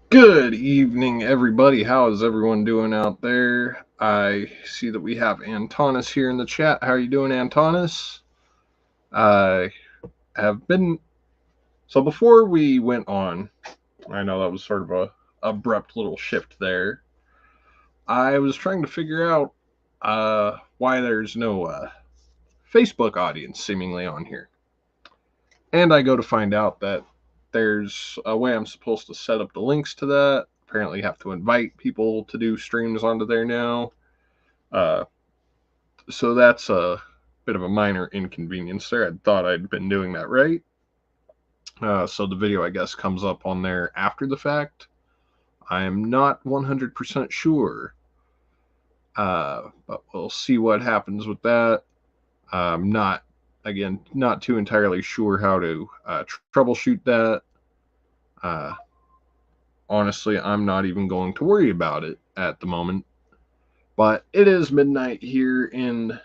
Good evening, everybody. How is everyone doing out there? I see that we have Antonis here in the chat. How are you doing, Antonis? I have been. So before we went on, I know that was sort of a abrupt little shift there. I was trying to figure out why there's no Facebook audience seemingly on here, and I go to find out that there's a way I'm supposed to set up the links to that. Apparently, have to invite people to do streams onto there now. Uh, so that's a bit of a minor inconvenience there. I thought I'd been doing that right. So the video, I guess, comes up on there after the fact. I am not 100% sure, but we'll see what happens with that. I'm not, again, not too entirely sure how to troubleshoot that. Uh, Honestly, I'm not even going to worry about it at the moment. But it is midnight here in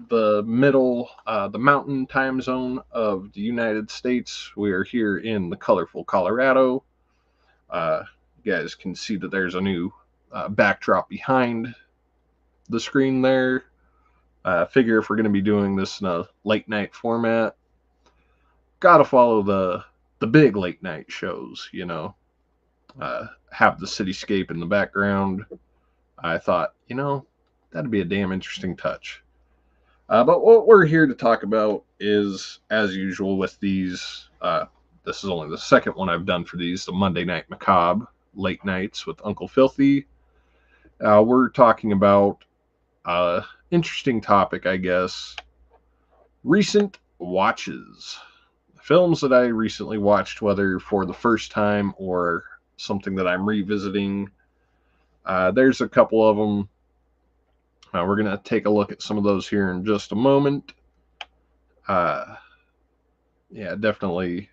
the mountain time zone of the United States. We are here in the colorful Colorado. You guys can see that there's a new backdrop behind the screen there. Figure if we're going to be doing this in a late night format, gotta follow the big late night shows. Have the cityscape in the background. I thought, that'd be a damn interesting touch. But what we're here to talk about is, as usual, with these. This is only the second one I've done for these, the Monday Night Macabre, late nights with Uncle Filthy. We're talking about interesting topic, I guess. Recent watches. Films that I recently watched, whether for the first time or something that I'm revisiting. There's a couple of them. We're going to take a look at some of those here in just a moment. Yeah, definitely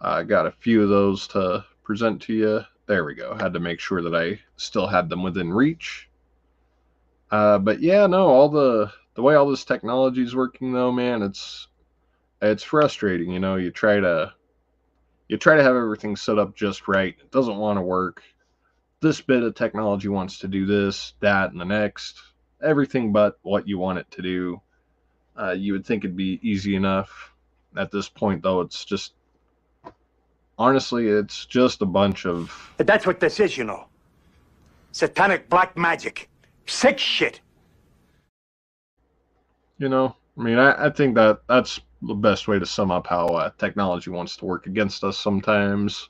got a few of those to present to you. There we go. Had to make sure that I still had them within reach. But yeah, no, all the way all this technology is working though, man, it's frustrating. You try to have everything set up just right. It doesn't want to work. This bit of technology wants to do this, that, and the next. Everything but what you want it to do. You would think it'd be easy enough. At this point, though, honestly, it's just a bunch of. That's what this is. Satanic black magic. Sick shit. I think that's the best way to sum up how technology wants to work against us sometimes.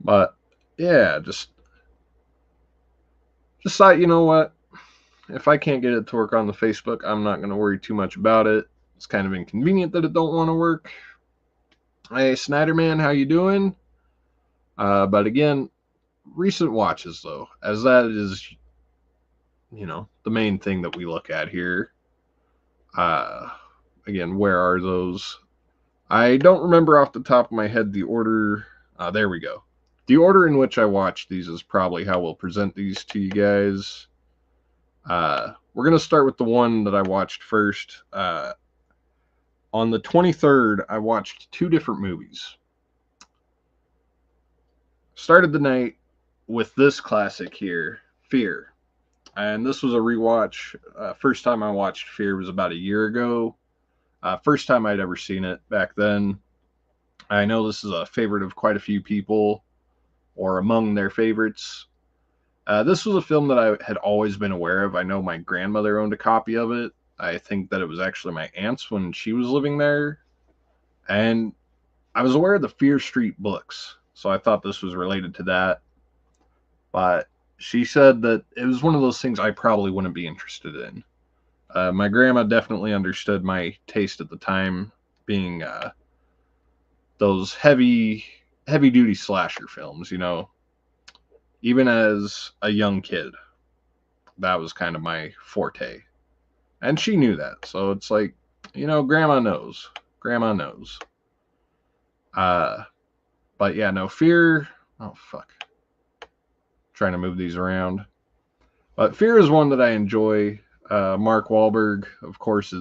But yeah, just thought, you know what? If I can't get it to work on the Facebook, I'm not going to worry too much about it. It's kind of inconvenient that it don't want to work. Hey, Snyderman, how you doing? But again, recent watches, though, as that is, the main thing that we look at here. Again, where are those? I don't remember off the top of my head the order. There we go. The order in which I watched these is probably how we'll present these to you guys. We're going to start with the one that I watched first. On the 23rd, I watched two different movies. Started the night with this classic here, Fear. And this was a rewatch. First time I watched Fear was about a year ago. First time I'd ever seen it back then. I know this is a favorite of quite a few people, or among their favorites. This was a film that I had always been aware of. I know my grandmother owned a copy of it. I think that it was actually my aunt's when she was living there. And I was aware of the Fear Street books, so I thought this was related to that. But she said that it was one of those things I probably wouldn't be interested in. My grandma definitely understood my taste at the time, being those heavy duty slasher films, even as a young kid. That was kind of my forte. And she knew that. So it's like, grandma knows. Grandma knows. But yeah, no, Fear. Oh, fuck. Trying to move these around. But Fear is one that I enjoy. Mark Wahlberg, of course,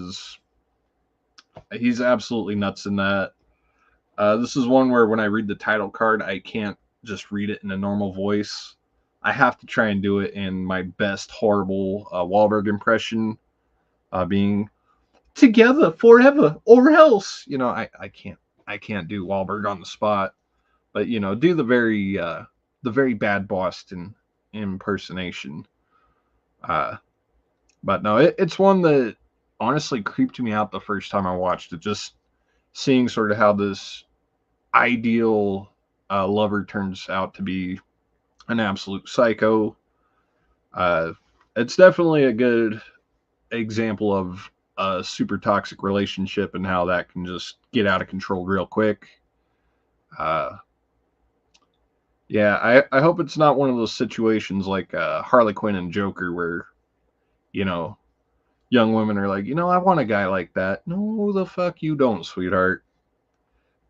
he's absolutely nuts in that. This is one where when I read the title card, I can't just read it in a normal voice. I have to try and do it in my best horrible Wahlberg impression, being together forever or else. I can't do Wahlberg on the spot, but do the very bad Boston impersonation. Uh, but no, it's one that honestly creeped me out the first time I watched it. Just seeing sort of how this ideal lover turns out to be an absolute psycho. Uh, it's definitely a good example of a super toxic relationship and how that can just get out of control real quick. Uh, yeah, I hope it's not one of those situations like Harley Quinn and Joker where, you know, young women are like, I want a guy like that. No, the fuck you don't, sweetheart.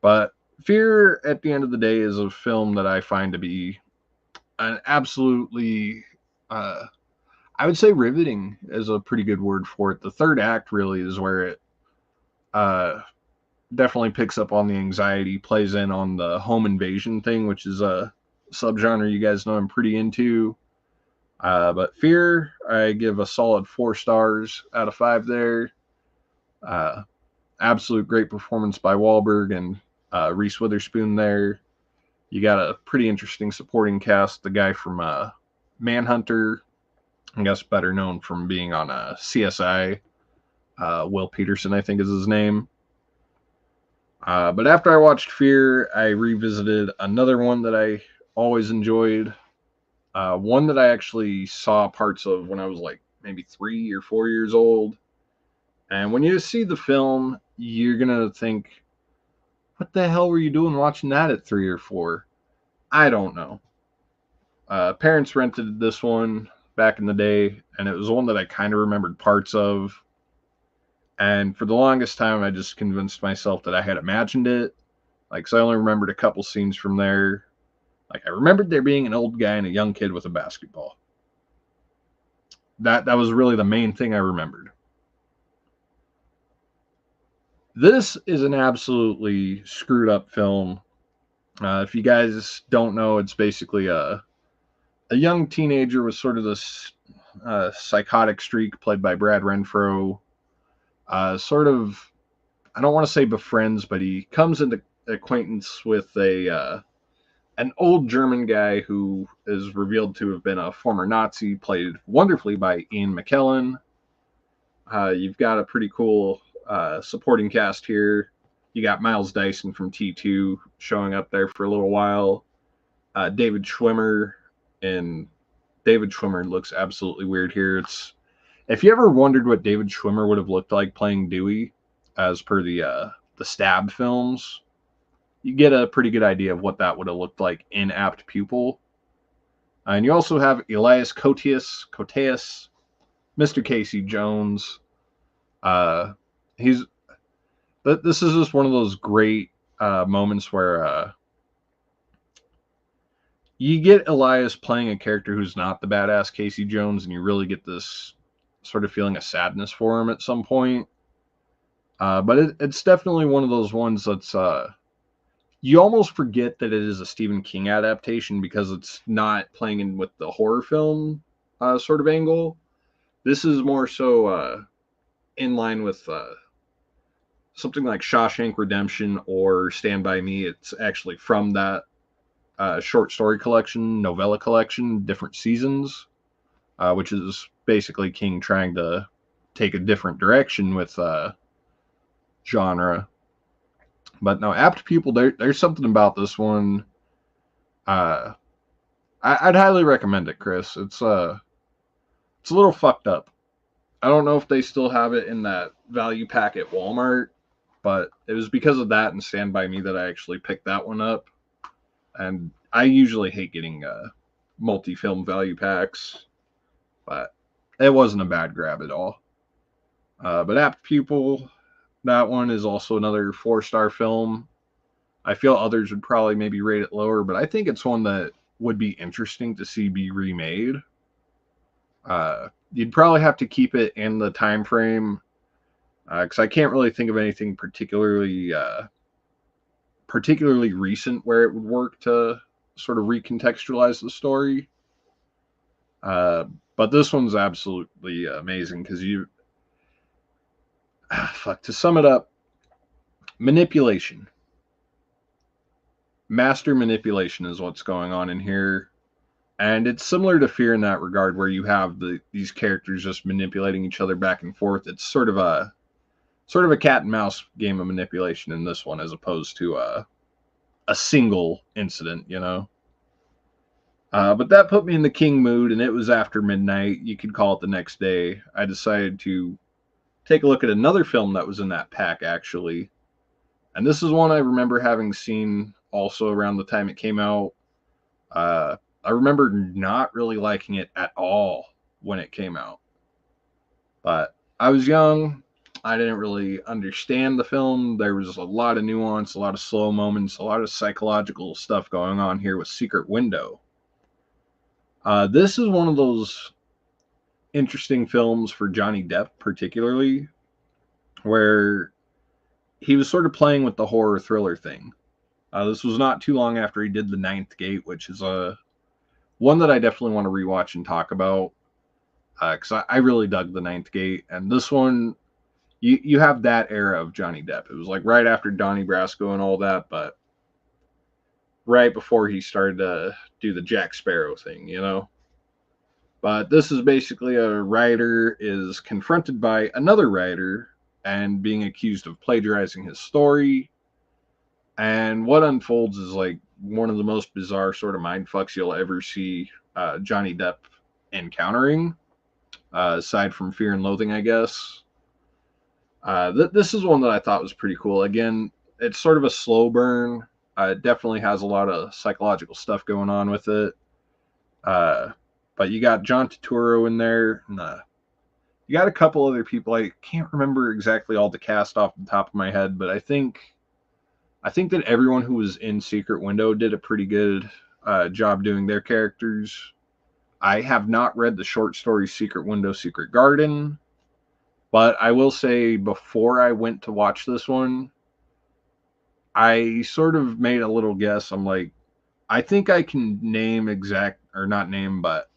But Fear, at the end of the day, is a film that I find to be an absolutely, uh, I would say riveting is a pretty good word for it. The third act really is where it uh, definitely picks up on the anxiety, plays in on the home invasion thing, which is a subgenre you guys know I'm pretty into. But Fear, I give a solid 4 stars out of 5 there. Uh, Absolute great performance by Wahlberg and Reese Witherspoon there. You got a pretty interesting supporting cast. The guy from Manhunter, I guess better known from being on CSI, Will Peterson, I think is his name. But after I watched Fear, I revisited another one that I always enjoyed. One that I actually saw parts of when I was like maybe 3 or 4 years old. And when you see the film, you're going to think, what the hell were you doing watching that at 3 or 4? I don't know. Parents rented this one back in the day, and it was one that I kind of remembered parts of. And for the longest time, I just convinced myself that I had imagined it. Like, so I only remembered a couple scenes from there. Like, I remembered there being an old guy and a young kid with a basketball. That was really the main thing I remembered. This is an absolutely screwed up film. If you guys don't know, it's basically a young teenager with sort of this psychotic streak played by Brad Renfro. Sort of, I don't want to say befriends, but he comes into acquaintance with an old German guy who is revealed to have been a former Nazi, played wonderfully by Ian McKellen. You've got a pretty cool supporting cast here. You got Miles Dyson from T2 showing up there for a little while. David Schwimmer, and David Schwimmer looks absolutely weird here. If you ever wondered what David Schwimmer would have looked like playing Dewey, as per the Stab films, you get a pretty good idea of what that would have looked like in Apt Pupil. And you also have Elias Koteas, Mr. Casey Jones. Uh, he's this is just one of those great moments where you get Elias playing a character who's not the badass Casey Jones, and you really get this sort of feeling of sadness for him at some point. But it's definitely one of those ones that's you almost forget that it is a Stephen King adaptation because it's not playing in with the horror film sort of angle. This is more so in line with something like Shawshank Redemption or Stand By Me. It's actually from that short story collection, novella collection, Different Seasons, which is basically King trying to take a different direction with genre. But no, Apt Pupil, there's something about this one. Uh, I'd highly recommend it, Chris. It's a little fucked up. I don't know if they still have it in that value pack at Walmart, but it was because of that and Stand By Me that I actually picked that one up. And I usually hate getting multi-film value packs, but it wasn't a bad grab at all. But Apt Pupil, that one is also another 4-star film. I feel others would probably maybe rate it lower, but I think it's one that would be interesting to see be remade. You'd probably have to keep it in the time frame because I can't really think of anything particularly particularly recent where it would work to sort of recontextualize the story. Uh, but this one's absolutely amazing because fuck, to sum it up, manipulation. Master manipulation is what's going on in here. And it's similar to Fear in that regard, where you have these characters just manipulating each other back and forth. It's sort of a cat and mouse game of manipulation in this one, as opposed to a single incident, you know. But that put me in the king mood, and it was after midnight. You could call it the next day. I decided to take a look at another film that was in that pack, actually. And this is one I remember having seen also around the time it came out. I remember not really liking it at all when it came out. But I was young. I didn't really understand the film. There was a lot of nuance, a lot of slow moments, a lot of psychological stuff going on here with Secret Window. This is one of those interesting films for Johnny Depp, particularly, where he was sort of playing with the horror thriller thing. This was not too long after he did The Ninth Gate, which is one that I definitely want to rewatch and talk about, because I really dug The Ninth Gate. And this one, you have that era of Johnny Depp. It was like right after Donnie Brasco and all that, but right before he started to do the Jack Sparrow thing, you know? But this is basically a writer is confronted by another writer and being accused of plagiarizing his story. And what unfolds is like one of the most bizarre sort of mind fucks you'll ever see Johnny Depp encountering, aside from Fear and Loathing, I guess. This is one that I thought was pretty cool. Again, it's sort of a slow burn. It definitely has a lot of psychological stuff going on with it. But you got John Turturro in there. And, you got a couple other people. I can't remember exactly all the cast off the top of my head, but I think that everyone who was in Secret Window did a pretty good job doing their characters. I have not read the short story Secret Window, Secret Garden, but I will say before I went to watch this one, I sort of made a little guess. I'm like, I think I can name not name, but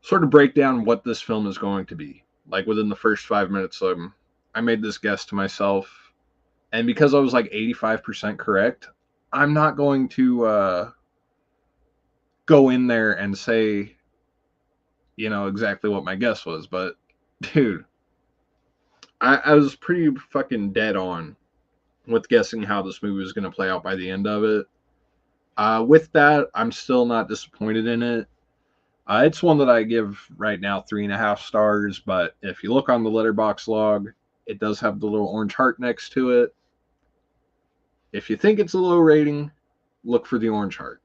sort of break down what this film is going to be. Like within the first 5 minutes, I made this guess to myself. And because I was like 85% correct, I'm not going to go in there and say, exactly what my guess was. But, dude, I was pretty fucking dead on with guessing how this movie was going to play out by the end of it. With that, I'm still not disappointed in it. It's one that I give right now 3.5 stars, but if you look on the Letterboxd log, it does have the little orange heart next to it. If you think it's a low rating, look for the orange heart,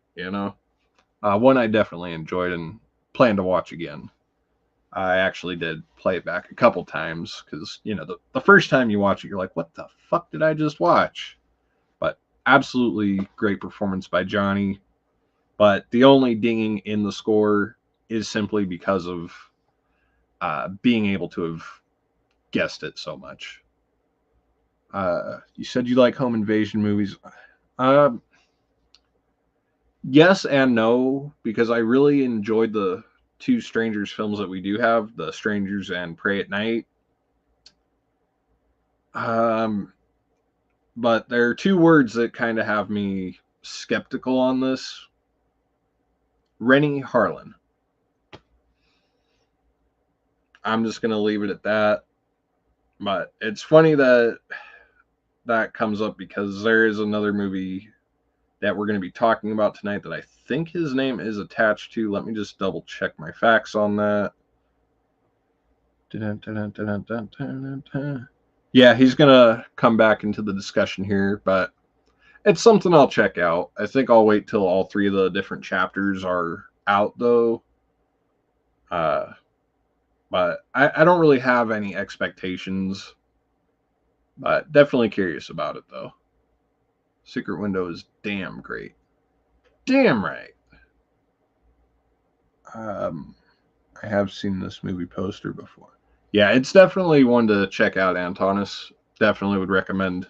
One I definitely enjoyed and plan to watch again. I actually did play it back a couple times because, the first time you watch it, you're like, what the fuck did I just watch? But absolutely great performance by Johnny. But the only dinging in the score is simply because of being able to have guessed it so much. You said you like home invasion movies. Yes and no, because I really enjoyed the two Strangers films that we do have, The Strangers and Pray at Night. But there are two words that kind of have me skeptical on this. Rennie Harlan. I'm just going to leave it at that. But it's funny that comes up because there is another movie that we're going to be talking about tonight that I think his name is attached to. Let me just double check my facts on that. Yeah, he's going to come back into the discussion here, but it's something I'll check out. I think I'll wait till all three of the different chapters are out, though. But I don't really have any expectations. But definitely curious about it, though. Secret Window is damn great. Damn right. I have seen this movie poster before. Yeah, it's definitely one to check out, Antonis. Definitely would recommend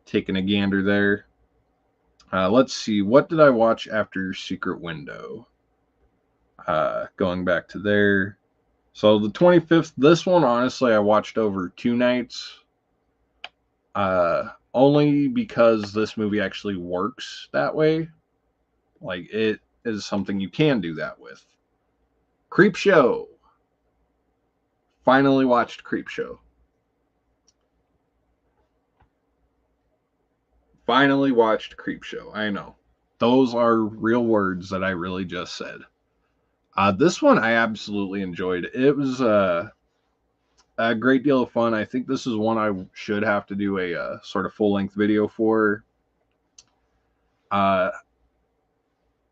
taking a gander there. Let's see, what did I watch after Secret Window? Going back to there. So the 25th, this one, honestly, I watched over 2 nights. Only because this movie actually works that way. Like, it is something you can do that with. Creepshow. Finally watched Creepshow. Finally watched Creepshow. I know. Those are real words that I really just said. This one I absolutely enjoyed. It was a great deal of fun. I think this is one I should have to do a sort of full length video for. Uh,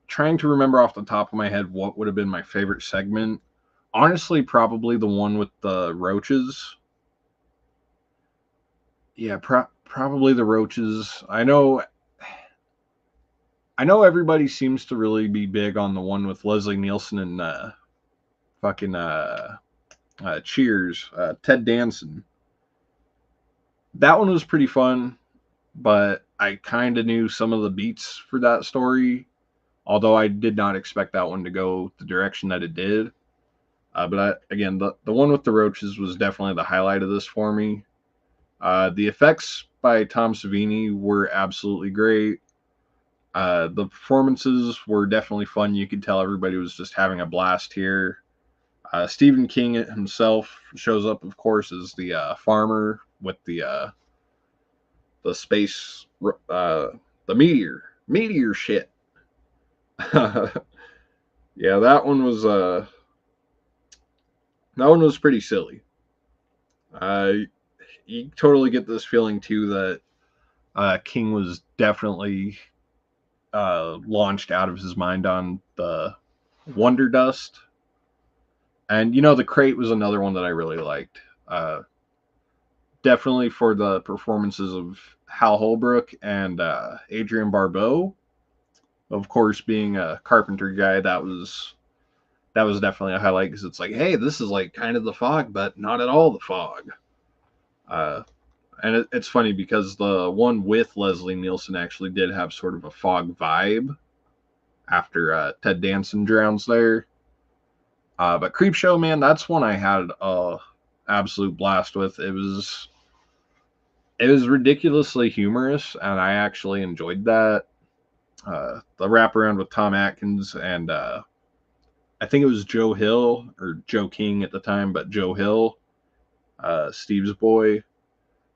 trying to remember off the top of my head what would have been my favorite segment. Honestly, probably the one with the roaches. Yeah, probably the roaches. I know everybody seems to really be big on the one with Leslie Nielsen and fucking Cheers, Ted Danson. That one was pretty fun, but I kind of knew some of the beats for that story, although I did not expect that one to go the direction that it did. Again, the one with the roaches was definitely the highlight of this for me. The effects by Tom Savini were absolutely great. The performances were definitely fun. You could tell everybody was just having a blast here. Stephen King himself shows up, of course, as the farmer with the space, the meteor shit. Yeah, that one was pretty silly. Uh, you totally get this feeling too that King was definitely launched out of his mind on the Wonder Dust. And the crate was another one that I really liked. Definitely for the performances of Hal Holbrook and Adrian Barbeau. Of course, being a Carpenter guy, that was definitely a highlight because it's like, hey, this is like kind of the Fog, but not at all the Fog. Uh, and it's funny because the one with Leslie Nielsen actually did have sort of a Fog vibe after Ted Danson drowns there. But Creepshow, man, that's one I had a absolute blast with. It was ridiculously humorous, and I actually enjoyed that. The wraparound with Tom Atkins and I think it was Joe Hill or Joe King at the time, but Joe Hill, Steve's boy.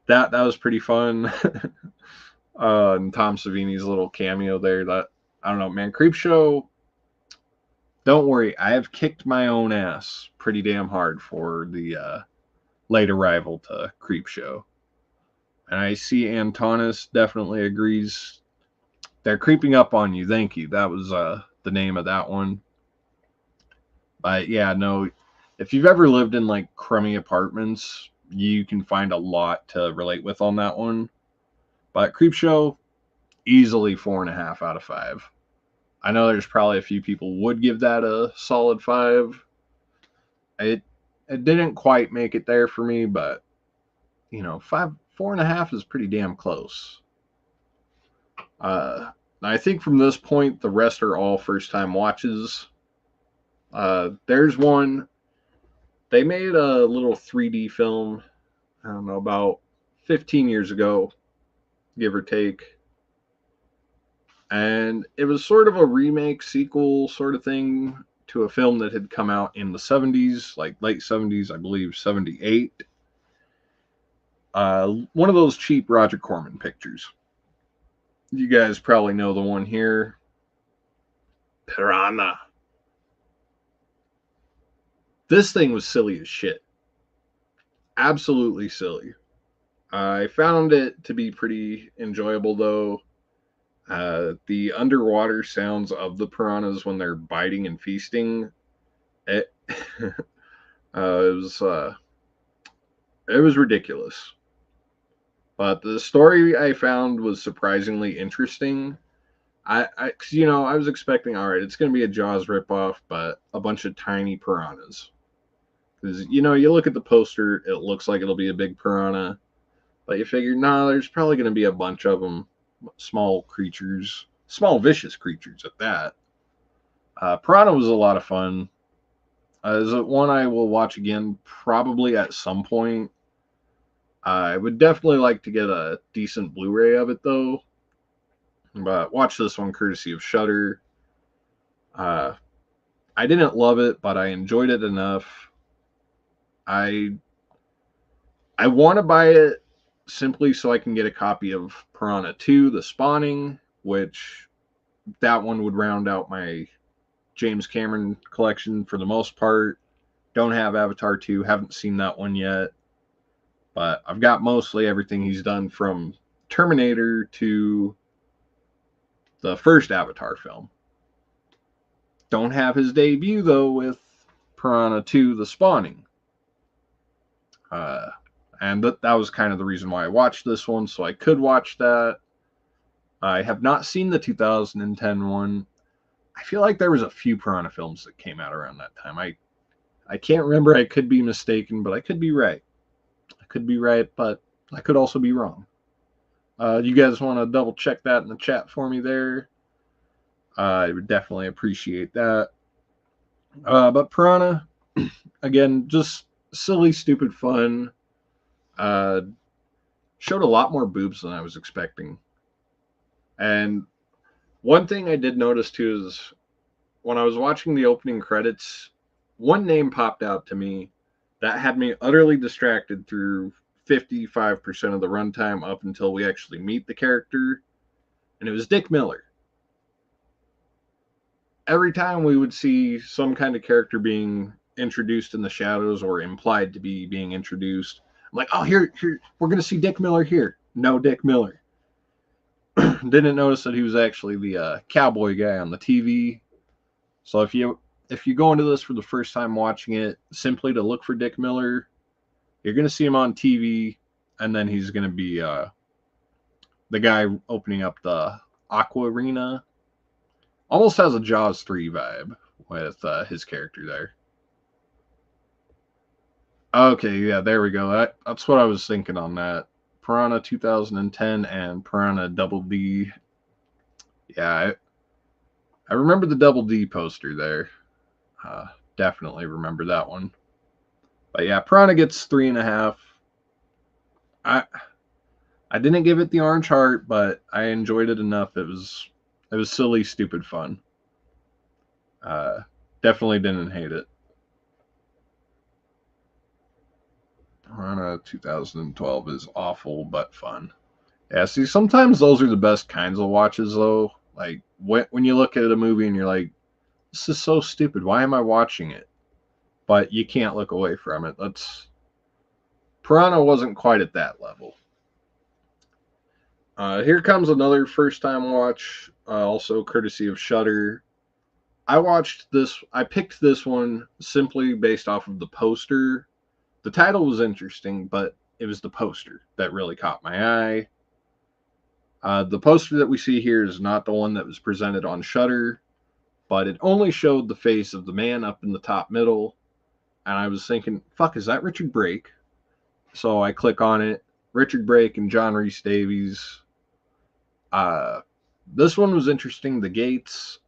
That was pretty fun. And Tom Savini's little cameo there. That I don't know, man. Creepshow. Don't worry, I have kicked my own ass pretty damn hard for the late arrival to Creepshow. And I see Antonis definitely agrees. They're creeping up on you. Thank you. That was the name of that one. But yeah, no, if you've ever lived in like crummy apartments, you can find a lot to relate with on that one. But Creepshow, easily 4.5 out of 5. I know there's probably a few people would give that a solid 5. It it didn't quite make it there for me, but 4.5 is pretty damn close. I think from this point, the rest are all first time watches. There's one. They made a little 3D film, I don't know, about 15 years ago, give or take. And it was sort of a remake, sequel sort of thing to a film that had come out in the 70s, like late 70s, I believe, 78. One of those cheap Roger Corman pictures. You guys probably know the one here. Piranha. This thing was silly as shit. Absolutely silly. I found it to be pretty enjoyable, though. The underwater sounds of the piranhas when they're biting and feasting, it, it was ridiculous. But the story I found was surprisingly interesting. I was expecting, all right, it's going to be a Jaws ripoff, but a bunch of tiny piranhas. Because you look at the poster, it looks like it'll be a big piranha, But you figure, nah, there's probably going to be a bunch of them, small creatures, small vicious creatures at that. Piranha was a lot of fun. Is it one I will watch again? Probably at some point. I would definitely like to get a decent Blu-ray of it though. But watch this one courtesy of Shudder. Uh, I didn't love it, but I enjoyed it enough. I I want to buy it simply so I can get a copy of Piranha 2: The Spawning, which that one would round out my James Cameron collection for the most part. Don't have Avatar 2, haven't seen that one yet. But I've got mostly everything he's done from Terminator to the first Avatar film. Don't have his debut, though, with Piranha 2: The Spawning. And that was kind of the reason why I watched this one, so I could watch that. I have not seen the 2010 one. I feel like there was a few Piranha films that came out around that time. I can't remember. I could be mistaken, but I could be right. I could be right, but I could also be wrong. You guys want to double check that in the chat for me there? I would definitely appreciate that. But Piranha, again, just silly, stupid fun. Showed a lot more boobs than I was expecting. And one thing I did notice too is when I was watching the opening credits, one name popped out to me that had me utterly distracted through 55% of the runtime up until we actually meet the character, and it was Dick Miller. Every time we would see some kind of character being introduced in the shadows or implied to be being introduced, I'm like, oh, here, we're going to see Dick Miller here. No Dick Miller. Didn't notice that he was actually the cowboy guy on the TV. So if you go into this for the first time watching it simply to look for Dick Miller, you're going to see him on TV, and then he's going to be the guy opening up the Aqua Arena. Almost has a Jaws 3 vibe with his character there. Okay, yeah, there we go. That's what I was thinking on that. Piranha 2010 and Piranha Double D. Yeah, I remember the Double D poster there. Definitely remember that one. But yeah, Piranha gets 3.5. I didn't give it the orange heart, but I enjoyed it enough. It was silly, stupid fun. Definitely didn't hate it. Piranha 2012 is awful but fun. Yeah, see, sometimes those are the best kinds of watches, though. Like when you look at a movie and you're like, "This is so stupid. Why am I watching it?" But you can't look away from it. Piranha wasn't quite at that level. Here comes another first-time watch, also courtesy of Shudder. I picked this one simply based off of the poster. The title was interesting, but it was the poster that really caught my eye. The poster that we see here is not the one that was presented on Shudder, but it only showed the face of the man up in the top middle. And I was thinking, fuck, is that Richard Brake? So I click on it. Richard Brake and John Rhys Davies. This one was interesting. The Gates,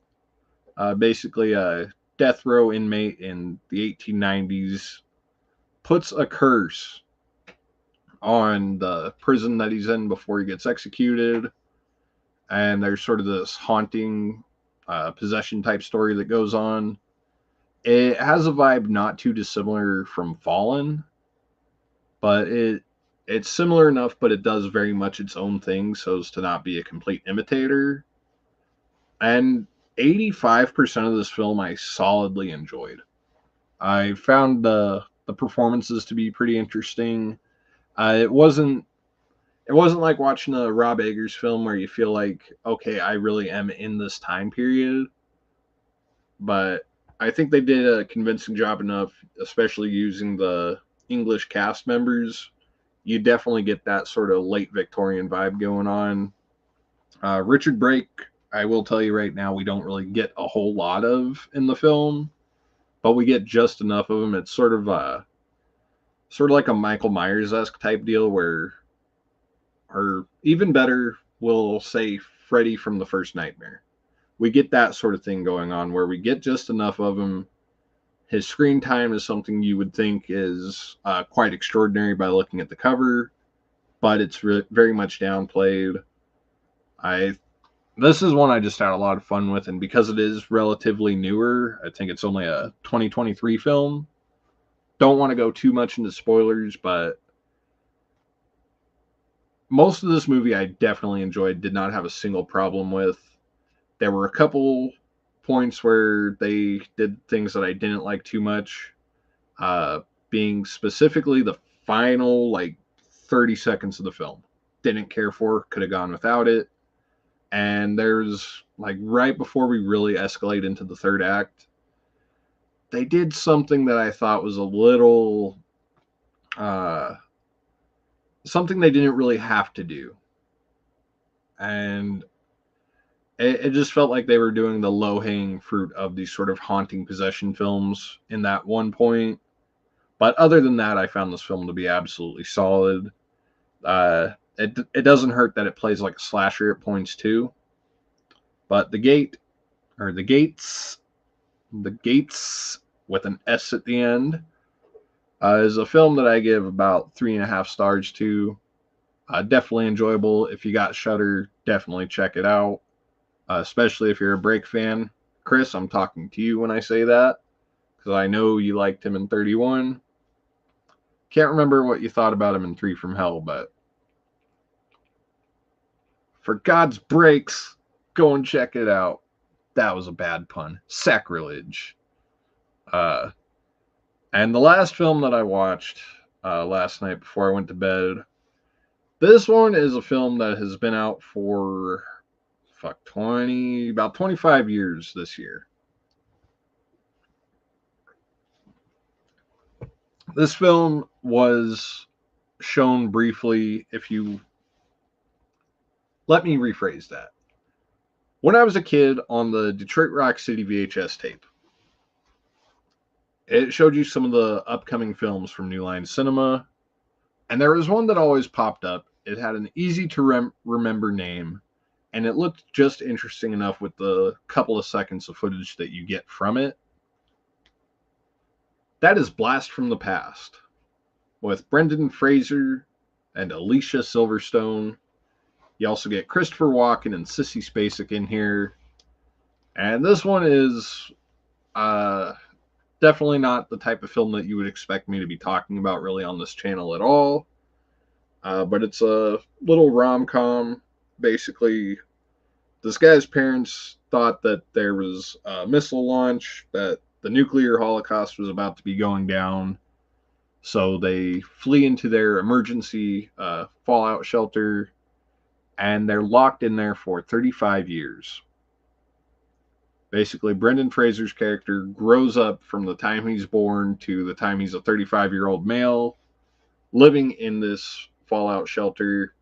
basically a death row inmate in the 1890s, puts a curse on the prison that he's in before he gets executed. And there's sort of this haunting possession type story that goes on. It has a vibe not too dissimilar from Fallen, but it's similar enough, but it does very much its own thing so as to not be a complete imitator. And 85% of this film I solidly enjoyed. I found the performances to be pretty interesting. It wasn't like watching a Rob Eggers film where you feel like, okay, I really am in this time period. But I think they did a convincing job enough, especially using the English cast members. You definitely get that sort of late Victorian vibe going on. Richard Brake, I will tell you right now, we don't really get a whole lot of in the film, but we get just enough of him. It's sort of like a Michael Myers-esque type deal where or even better, we'll say Freddy from the First Nightmare. We get that sort of thing going on where we get just enough of him. His screen time is something you would think is quite extraordinary by looking at the cover, but it's very much downplayed. I This is one I just had a lot of fun with, and because it is relatively newer, I think it's only a 2023 film. Don't want to go too much into spoilers, but most of this movie I definitely enjoyed, did not have a single problem with. There were a couple points where they did things that I didn't like too much, uh, being specifically the final, like, 30 seconds of the film. Didn't care for, could have gone without it. And there's, like, right before we really escalate into the third act, they did something that I thought was a little, uh, something they didn't really have to do. And it just felt like they were doing the low hanging fruit of these sort of haunting possession films in that one point. But other than that, I found this film to be absolutely solid. It doesn't hurt that it plays like a slasher at points too. But the gates with an S at the end, is a film that I give about 3.5 stars to. Definitely enjoyable. If you got Shudder, definitely check it out. Especially if you're a Break fan. Chris, I'm talking to you when I say that, because I know you liked him in 31. Can't remember what you thought about him in 3 from Hell, but for God's breaks, go and check it out. That was a bad pun. Sacrilege. Uh, and the last film that I watched last night before I went to bed, this one is a film that has been out for about 25 years this year. This film was shown briefly. Let me rephrase that. When I was a kid, on the Detroit Rock City VHS tape, it showed you some of the upcoming films from New Line Cinema, and there was one that always popped up. It had an easy to remember name, and it looked just interesting enough with the couple of seconds of footage that you get from it. That is Blast from the Past, with Brendan Fraser and Alicia Silverstone. You also get Christopher Walken and Sissy Spacek in here. And this one is definitely not the type of film that you would expect me to be talking about really on this channel at all. But it's a little rom-com. Basically, this guy's parents thought that there was a missile launch, that the nuclear holocaust was about to be going down. So they flee into their emergency fallout shelter, and they're locked in there for 35 years. Basically, Brendan Fraser's character grows up from the time he's born to the time he's a 35-year-old male, living in this fallout shelter.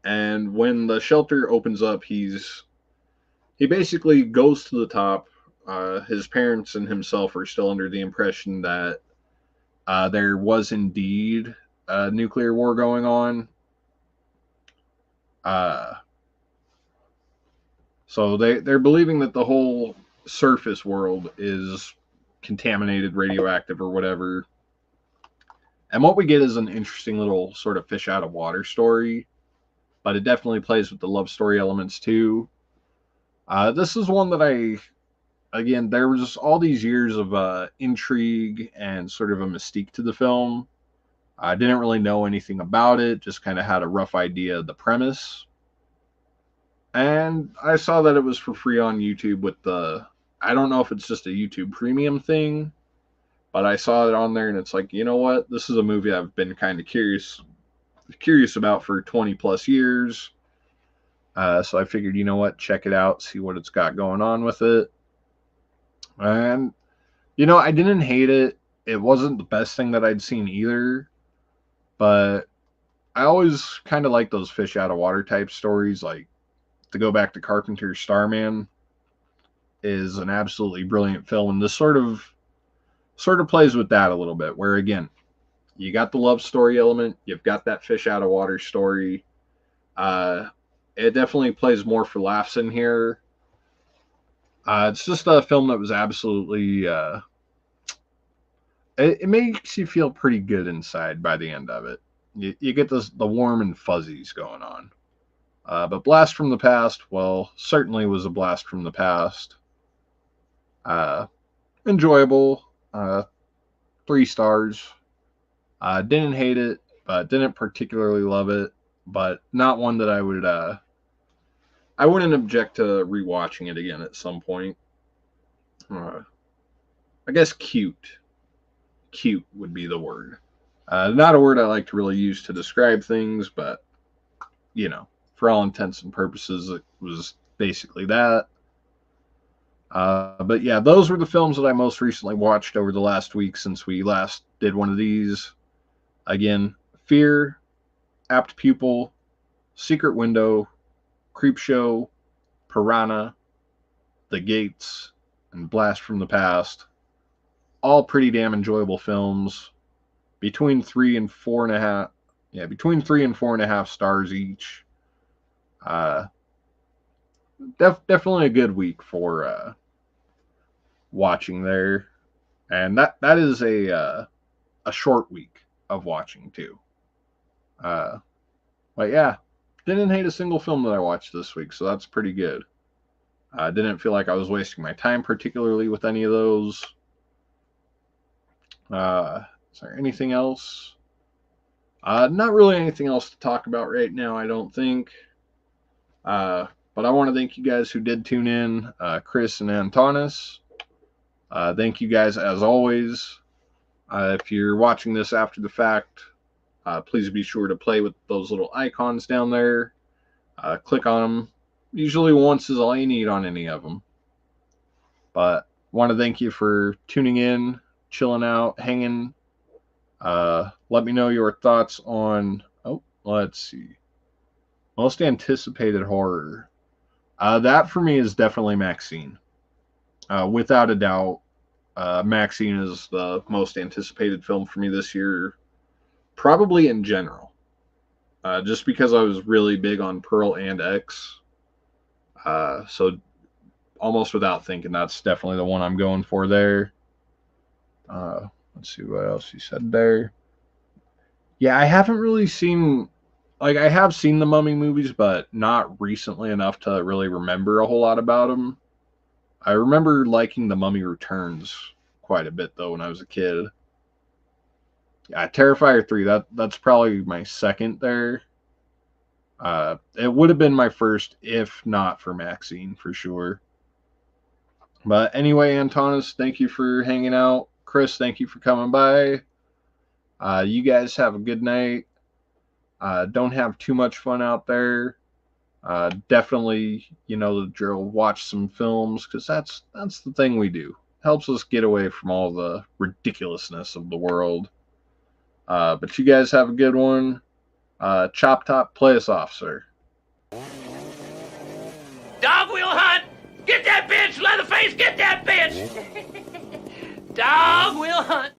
And when the shelter opens up, he basically goes to the top. His parents and himself are still under the impression that there was indeed a nuclear war going on. So they're believing that the whole surface world is contaminated, radioactive, or whatever. And what we get is an interesting little sort of fish out of water story, but it definitely plays with the love story elements too. This is one that again, there was just all these years of intrigue and sort of a mystique to the film. I didn't really know anything about it, just kind of had a rough idea of the premise. And I saw that it was for free on YouTube with I don't know if it's just a YouTube premium thing, but I saw it on there and it's like, you know what? This is a movie I've been kind of curious about for 20 plus years. So I figured, you know what? Check it out, see what it's got going on with it. And, I didn't hate it. It wasn't the best thing that I'd seen either, but I always kind of like those fish out of water type stories. Like, to go back to Carpenter's Starman is an absolutely brilliant film, and this sort of plays with that a little bit, where again, You got the love story element. You've got that fish out of water story. Uh, it definitely plays more for laughs in here. It's just a film that was absolutely. It makes you feel pretty good inside by the end of it. You get the warm and fuzzies going on. But Blast from the Past, well, certainly was a blast from the past. Uh, Enjoyable. 3 stars. Didn't hate it, but didn't particularly love it. But not one that I would. I wouldn't object to rewatching it again at some point. I guess cute. Cute would be the word. Not a word I like to really use to describe things, but for all intents and purposes, it was basically that. But yeah, those were the films that I most recently watched over the last week since we last did one of these. Again, Fear, Apt Pupil, Secret Window, Creepshow, Piranha, The Gates, and Blast from the Past. All pretty damn enjoyable films. Between 3 and 4.5, between 3 and 4.5 stars each. Definitely a good week for watching there, and that is a short week of watching too. But yeah, didn't hate a single film that I watched this week, so that's pretty good. I didn't feel like I was wasting my time particularly with any of those. Is there anything else? Not really anything else to talk about right now, I don't think. But I want to thank you guys who did tune in, Chris and Antonis. Thank you guys as always. If you're watching this after the fact, please be sure to play with those little icons down there. Click on them. Usually once is all you need on any of them. But want to thank you for tuning in, chilling out, hanging. Let me know your thoughts on, let's see, most anticipated horror. That for me is definitely Maxine. Without a doubt, Maxine is the most anticipated film for me this year, probably in general. Just because I was really big on Pearl and X. So almost without thinking, that's definitely the one I'm going for there. Let's see what else he said there. Yeah, I haven't really seen, I have seen the Mummy movies, but not recently enough to really remember a whole lot about them. I remember liking The Mummy Returns quite a bit, though, when I was a kid. Yeah, Terrifier 3, that's probably my second there. It would have been my first, if not for Maxine, for sure. But anyway, Antonis, thank you for hanging out. Chris, thank you for coming by. You guys have a good night. Don't have too much fun out there. Definitely, the drill. Watch some films, because that's the thing we do. Helps us get away from all the ridiculousness of the world. But you guys have a good one. Chop Top, play us off, sir. Dog wheel hunt! Get that bitch, Leatherface! Get that bitch! Dog wheel hunt!